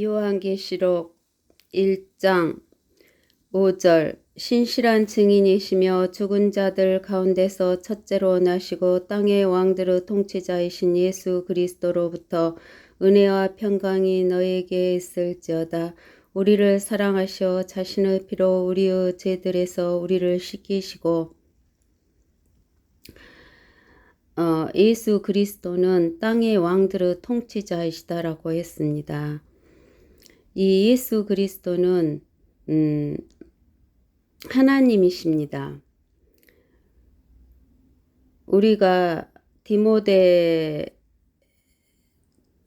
요한계시록 1장 5절 신실한 증인이시며 죽은 자들 가운데서 첫째로 나시고 땅의 왕들의 통치자이신 예수 그리스도로부터 은혜와 평강이 너에게 있을지어다. 우리를 사랑하셔 자신의 피로 우리의 죄들에서 우리를 씻기시고 예수 그리스도는 땅의 왕들의 통치자이시다라고 했습니다. 이 예수 그리스도는 하나님이십니다. 우리가 디모데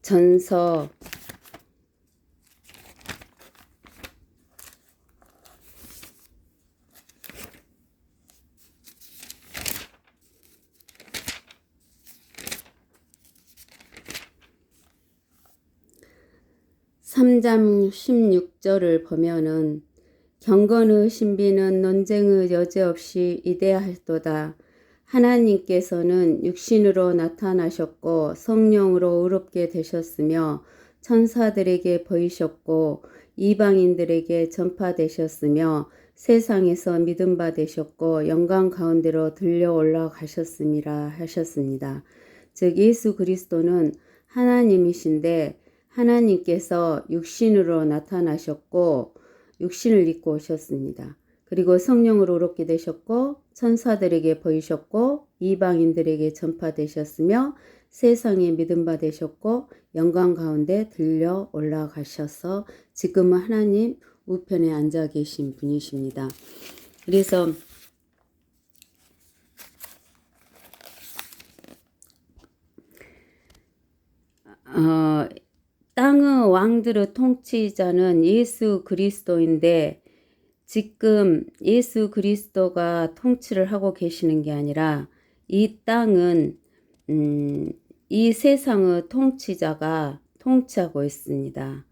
전서 3장 16절을 보면은 경건의 신비는 논쟁의 여지없이 이대할도다. 하나님께서는 육신으로 나타나셨고 성령으로 의롭게 되셨으며 천사들에게 보이셨고 이방인들에게 전파되셨으며 세상에서 믿음 받으셨고 영광 가운데로 들려 올라가셨음이라 하셨습니다. 즉 예수 그리스도는 하나님이신데 하나님께서 육신으로 나타나셨고 육신을 입고 오셨습니다. 그리고 성령으로 의롭게 되셨고 천사들에게 보이셨고 이방인들에게 전파되셨으며 세상에 믿음 받으셨고 영광 가운데 들려 올라가셔서 지금은 하나님 우편에 앉아 계신 분이십니다. 그래서 땅의 왕들의 통치자는 예수 그리스도인데 지금 예수 그리스도가 통치를 하고 계시는 게 아니라 이 땅은 이 세상의 통치자가 통치하고 있습니다.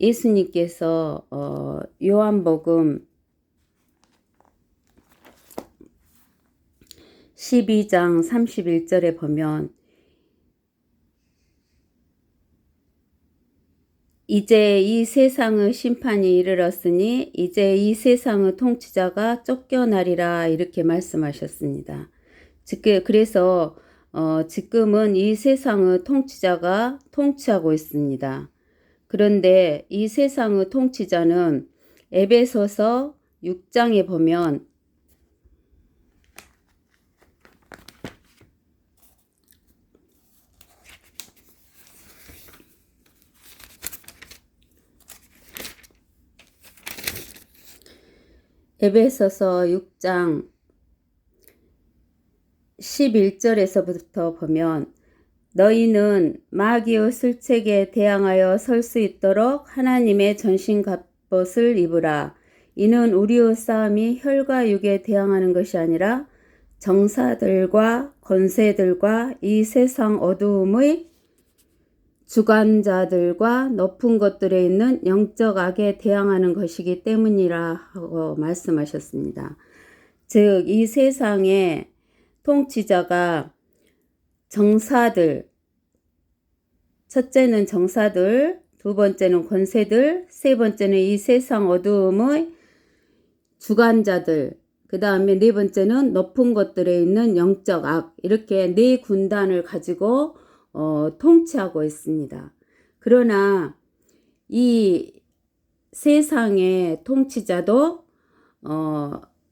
예수님께서 요한복음 12장 31절에 보면 이제 이 세상의 심판이 이르렀으니 이제 이 세상의 통치자가 쫓겨나리라 이렇게 말씀하셨습니다. 그래서 지금은 이 세상의 통치자가 통치하고 있습니다. 그런데 이 세상의 통치자는 에베소서 6장에 보면 에베소서 6장 11절에서부터 보면 너희는 마귀의 술책에 대항하여 설 수 있도록 하나님의 전신 갑옷을 입으라. 이는 우리의 싸움이 혈과 육에 대항하는 것이 아니라 정사들과 권세들과 이 세상 어두움의 주관자들과 높은 것들에 있는 영적 악에 대항하는 것이기 때문이라 하고 말씀하셨습니다. 즉 이 세상의 통치자가 정사들, 첫째는 정사들, 두 번째는 권세들, 세 번째는 이 세상 어두움의 주관자들, 그 다음에 네 번째는 높은 것들에 있는 영적 악, 이렇게 네 군단을 가지고 통치하고 있습니다. 그러나 이 세상의 통치자도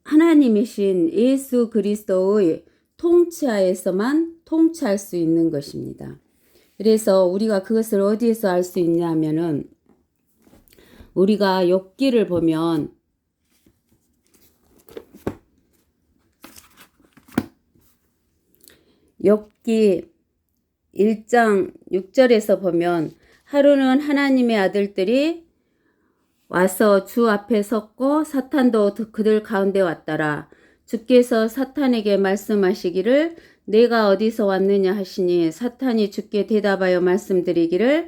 하나님이신 예수 그리스도의 통치하에서만 통치할 수 있는 것입니다. 그래서 우리가 그것을 어디에서 알 수 있냐면은 우리가 욥기를 보면 욥기 1장 6절에서 보면 하루는 하나님의 아들들이 와서 주 앞에 섰고 사탄도 그들 가운데 왔더라. 주께서 사탄에게 말씀하시기를 내가 어디서 왔느냐 하시니 사탄이 주께 대답하여 말씀드리기를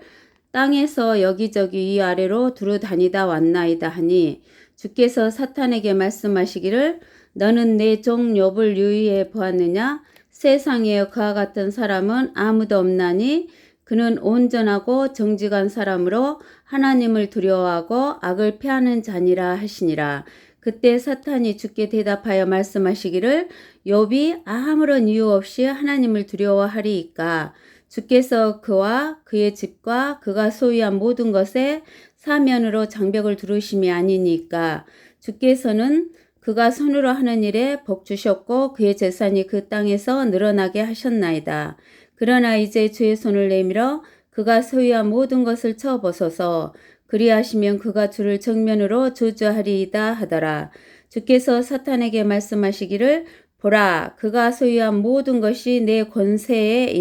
땅에서 여기저기 위아래로 두루 다니다 왔나이다 하니 주께서 사탄에게 말씀하시기를 너는 내 종 욥을 유의해 보았느냐 세상에 그와 같은 사람은 아무도 없나니 그는 온전하고 정직한 사람으로 하나님을 두려워하고 악을 피하는 자니라 하시니라. 그때 사탄이 주께 대답하여 말씀하시기를 욥이 아무런 이유 없이 하나님을 두려워하리이까. 주께서 그와 그의 집과 그가 소유한 모든 것에 사면으로 장벽을 두르심이 아니니까. 주께서는 그가 손으로 하는 일에 복 주셨고 그의 재산이 그 땅에서 늘어나게 하셨나이다. 그러나 이제 주의 손을 내밀어 그가 소유한 모든 것을 쳐버소서. 그리하시면 그가 주를 정면으로 저주하리이다 하더라. 주께서 사탄에게 말씀하시기를 보라, 그가 소유한 모든 것이 내 권세에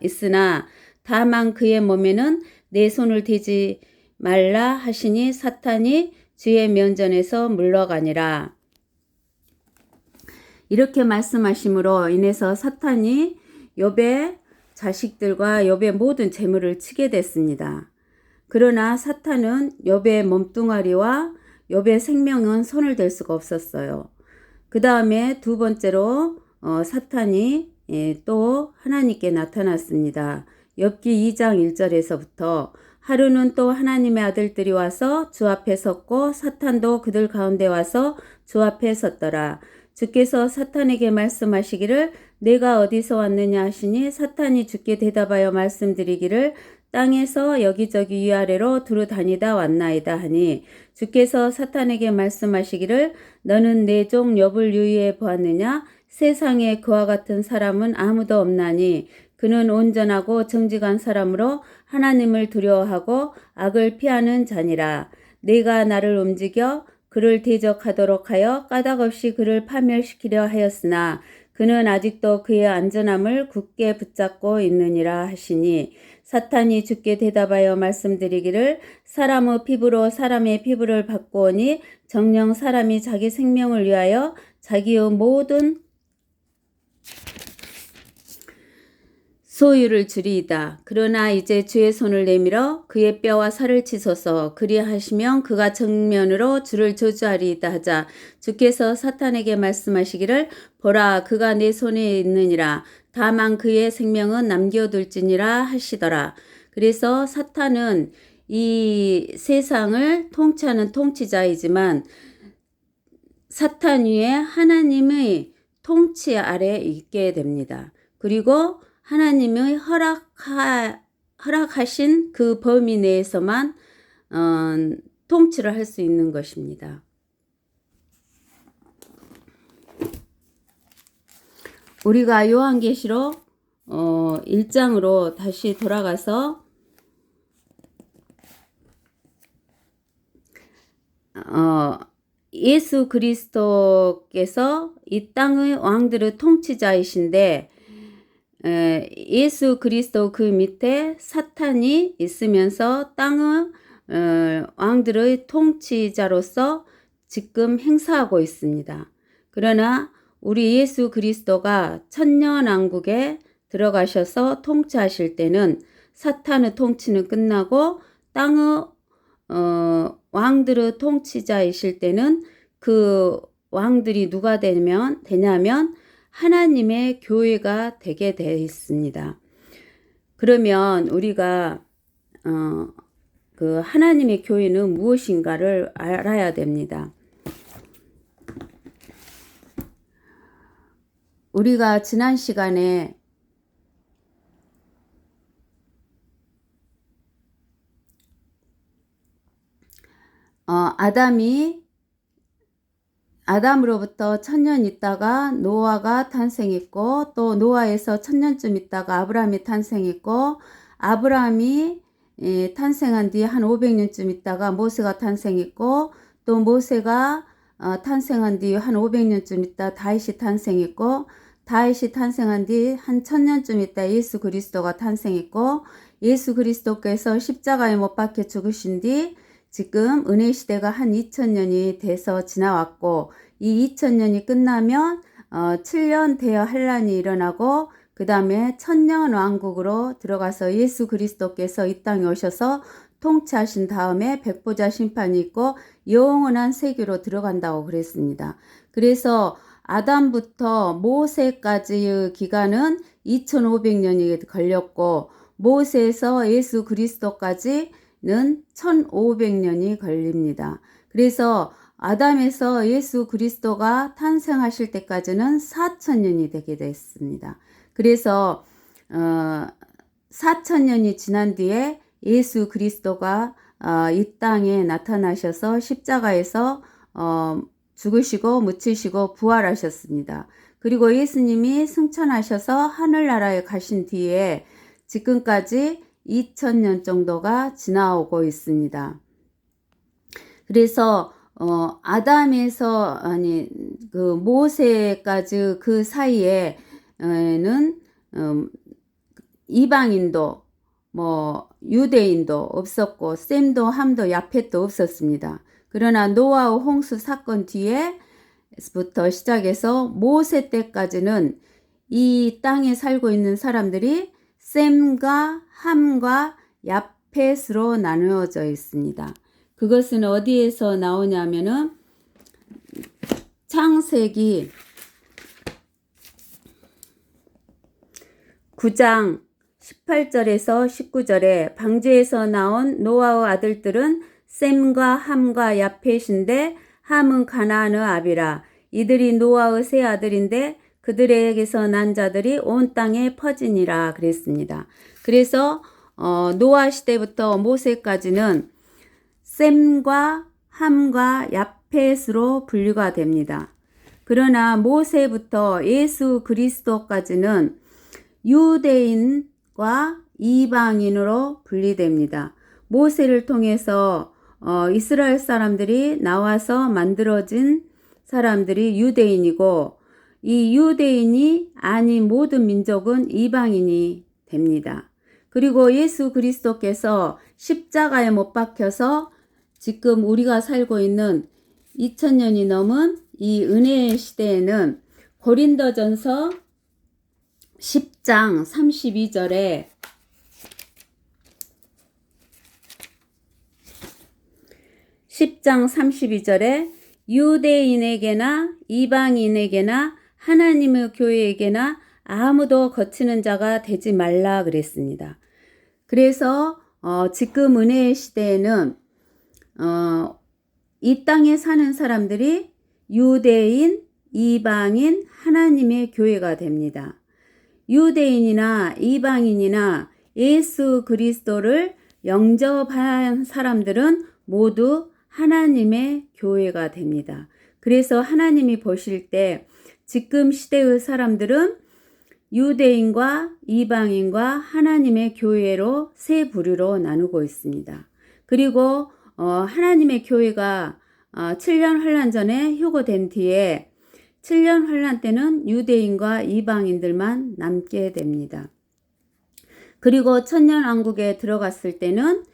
있으나 다만 그의 몸에는 내 손을 대지 말라 하시니 사탄이 주의 면전에서 물러가니라. 이렇게 말씀하심으로 인해서 사탄이 욥의 자식들과 욥의 모든 재물을 치게 됐습니다. 그러나 사탄은 욥의 몸뚱아리와 욥의 생명은 손을 댈 수가 없었어요. 그 다음에 두 번째로 사탄이 또 하나님께 나타났습니다. 욥기 2장 1절에서부터 하루는 또 하나님의 아들들이 와서 주 앞에 섰고 사탄도 그들 가운데 와서 주 앞에 섰더라. 주께서 사탄에게 말씀하시기를 내가 어디서 왔느냐 하시니 사탄이 주께 대답하여 말씀드리기를 땅에서 여기저기 위아래로 두루 다니다 왔나이다 하니 주께서 사탄에게 말씀하시기를 너는 내 종 욥을 유의해 보았느냐? 세상에 그와 같은 사람은 아무도 없나니 그는 온전하고 정직한 사람으로 하나님을 두려워하고 악을 피하는 자니라. 내가 나를 움직여 그를 대적하도록 하여 까닭없이 그를 파멸시키려 하였으나 그는 아직도 그의 안전함을 굳게 붙잡고 있느니라 하시니 사탄이 주께 대답하여 말씀드리기를 사람의 피부로 사람의 피부를 바꾸오니 정녕 사람이 자기 생명을 위하여 자기의 모든 소유를 주리이다. 그러나 이제 주의 손을 내밀어 그의 뼈와 살을 치소서. 그리하시면 그가 정면으로 주를 저주하리이다 하자. 주께서 사탄에게 말씀하시기를 보라 그가 내 손에 있느니라. 다만 그의 생명은 남겨둘지니라 하시더라. 그래서 사탄은 이 세상을 통치하는 통치자이지만 사탄 위에 하나님의 통치 아래 있게 됩니다. 그리고 하나님의 허락하신 그 범위 내에서만 통치를 할 수 있는 것입니다. 우리가 요한계시록 1장으로 다시 돌아가서 예수 그리스도께서 이 땅의 왕들의 통치자이신데 예수 그리스도 그 밑에 사탄이 있으면서 땅의 왕들의 통치자로서 지금 행사하고 있습니다. 그러나 우리 예수 그리스도가 천년왕국에 들어가셔서 통치하실 때는 사탄의 통치는 끝나고 땅의 왕들의 통치자이실 때는 그 왕들이 누가 되냐면 하나님의 교회가 되게 되어 있습니다. 그러면 우리가 그 하나님의 교회는 무엇인가를 알아야 됩니다. 우리가 지난 시간에 아담으로부터 1000년 있다가 노아가 탄생했고 또 노아에서 1000년쯤 있다가 아브라함이 탄생했고 아브라함이 탄생한 뒤에 한 500년쯤 있다가 모세가 탄생했고 또 모세가 탄생한 뒤에 한 500년쯤 있다 다윗이 탄생했고 다윗이 탄생한 뒤 한 1000년쯤 있다 예수 그리스도가 탄생했고 예수 그리스도께서 십자가에 못 박혀 죽으신 뒤 지금 은혜 시대가 한 2000년이 돼서 지나왔고 이 2000년이 끝나면 7년 대여 환란이 일어나고 그 다음에 천년 왕국으로 들어가서 예수 그리스도께서 이 땅에 오셔서 통치하신 다음에 백보자 심판이 있고 영원한 세계로 들어간다고 그랬습니다. 그래서 아담부터 모세까지의 기간은 2500년이 걸렸고 모세에서 예수 그리스도까지는 1500년이 걸립니다. 그래서 아담에서 예수 그리스도가 탄생하실 때까지는 4000년이 되게 됐습니다. 그래서 4000년이 지난 뒤에 예수 그리스도가 이 땅에 나타나셔서 십자가에서 죽으시고 묻히시고 부활하셨습니다. 그리고 예수님이 승천하셔서 하늘나라에 가신 뒤에 지금까지 2000년 정도가 지나오고 있습니다. 그래서 아담에서 그 모세까지 그 사이에는 이방인도 유대인도 없었고 셈도 함도 야펫도 없었습니다. 그러나 노아의 홍수 사건 뒤에부터 시작해서 모세 때까지는 이 땅에 살고 있는 사람들이 셈과 함과 야펫으로 나누어져 있습니다. 그것은 어디에서 나오냐면은 창세기 9장 18절에서 19절에 방주에서 나온 노아의 아들들은 셈과 함과 야펫인데 함은 가나안의 아비라. 이들이 노아의 세 아들인데 그들에게서 난 자들이 온 땅에 퍼지니라 그랬습니다. 그래서 노아 시대부터 모세까지는 셈과 함과 야펫으로 분류가 됩니다. 그러나 모세부터 예수 그리스도까지는 유대인과 이방인으로 분리됩니다. 모세를 통해서 이스라엘 사람들이 나와서 만들어진 사람들이 유대인이고 이 유대인이 아닌 모든 민족은 이방인이 됩니다. 그리고 예수 그리스도께서 십자가에 못 박혀서 지금 우리가 살고 있는 2000년이 넘은 이 은혜의 시대에는 고린도전서 10장 32절에 유대인에게나 이방인에게나 하나님의 교회에게나 아무도 거치는 자가 되지 말라 그랬습니다. 그래서 지금 은혜의 시대에는 이 땅에 사는 사람들이 유대인, 이방인, 하나님의 교회가 됩니다. 유대인이나 이방인이나 예수 그리스도를 영접한 사람들은 모두 하나님의 교회가 됩니다. 그래서 하나님이 보실 때 지금 시대의 사람들은 유대인과 이방인과 하나님의 교회로 세 부류로 나누고 있습니다. 그리고 하나님의 교회가 7년 환란 전에 휴거된 뒤에 7년 환란 때는 유대인과 이방인들만 남게 됩니다. 그리고 천년왕국에 들어갔을 때는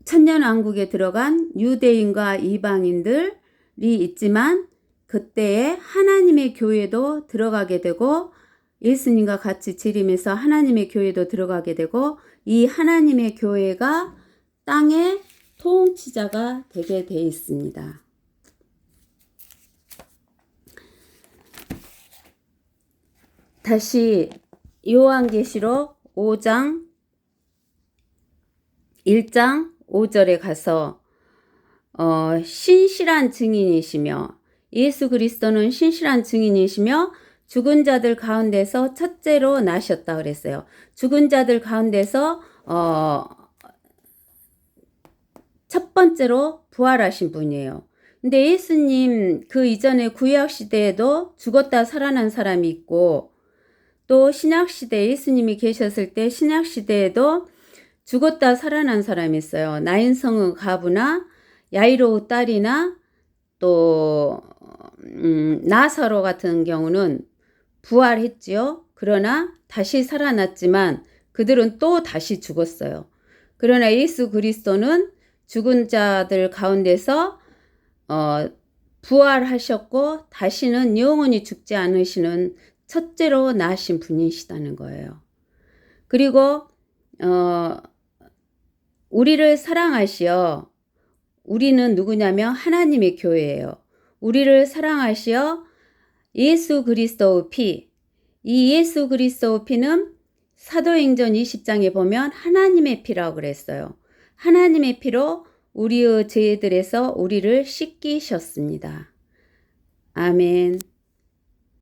천년왕국에 들어간 유대인과 이방인들이 있지만 그때에 하나님의 교회도 들어가게 되고 예수님과 같이 재림해서 하나님의 교회도 들어가게 되고 이 하나님의 교회가 땅의 통치자가 되게 돼 있습니다. 다시 요한계시록 5장 1장 5절에 가서 신실한 증인이시며 예수 그리스도는 신실한 증인이시며 죽은 자들 가운데서 첫째로 나셨다 그랬어요. 죽은 자들 가운데서 첫 번째로 부활하신 분이에요. 근데 예수님 그 이전에 구약 시대에도 죽었다 살아난 사람이 있고 또 신약 시대 예수님이 계셨을 때 신약 시대에도 죽었다 살아난 사람이 있어요. 나인성의 가부나 야이로 딸이나 또 나사로 같은 경우는 부활했지요. 그러나 다시 살아났지만 그들은 또 다시 죽었어요. 그러나 예수 그리스도는 죽은 자들 가운데서 부활하셨고 다시는 영원히 죽지 않으시는 첫째로 나신 분이시다는 거예요. 그리고 우리를 사랑하시어 우리는 누구냐면 하나님의 교회예요. 우리를 사랑하시어 예수 그리스도의 피, 이 예수 그리스도의 피는 사도행전 20장에 보면 하나님의 피라고 그랬어요. 하나님의 피로 우리의 죄들에서 우리를 씻기셨습니다. 아멘.